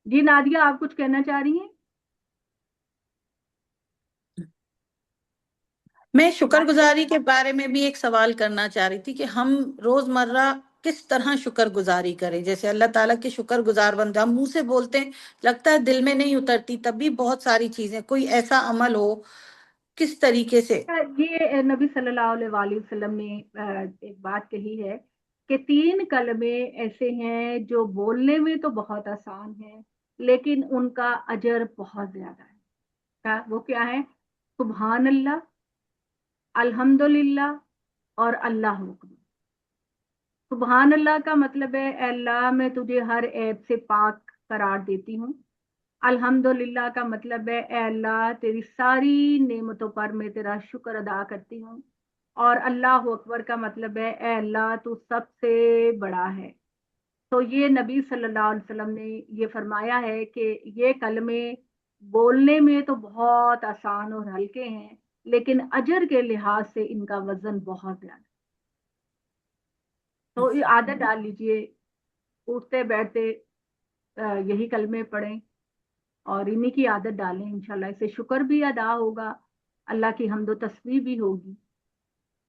جی Nadia, آپ کچھ کہنا چاہ رہی ہیں؟ میں شکر گزاری کے بارے میں بھی ایک سوال کرنا چاہ رہی تھی کہ ہم روز مرہ کس طرح شکر گزاری کریں؟ جیسے اللہ تعالیٰ کے شکر گزار بنتے ہم منہ سے بولتے ہیں، لگتا ہے دل میں نہیں اترتی، تب بھی بہت ساری چیزیں، کوئی ایسا عمل ہو کس طریقے سے؟ یہ نبی صلی اللہ علیہ وآلہ وسلم نے ایک بات کہی ہے کہ 3 کلمے ایسے ہیں جو بولنے میں تو بہت آسان ہیں لیکن ان کا اجر بہت زیادہ ہے۔ وہ کیا ہے؟ سبحان اللہ، الحمدللہ، اور اللہ اکبر۔ سبحان اللہ کا مطلب ہے اے اللہ میں تجھے ہر عیب سے پاک قرار دیتی ہوں۔ الحمدللہ کا مطلب ہے اے اللہ تیری ساری نعمتوں پر میں تیرا شکر ادا کرتی ہوں۔ اور اللہ اکبر کا مطلب ہے اے اللہ تو سب سے بڑا ہے۔ تو یہ نبی صلی اللہ علیہ وسلم نے یہ فرمایا ہے کہ یہ کلمے بولنے میں تو بہت آسان اور ہلکے ہیں لیکن اجر کے لحاظ سے ان کا وزن بہت زیادہ ہے۔ تو یہ عادت ڈال لیجئے، اٹھتے بیٹھتے یہی کلمے پڑھیں اور انہی کی عادت ڈالیں، انشاءاللہ اس سے شکر بھی ادا ہوگا، اللہ کی حمد و تسبیح بھی ہوگی۔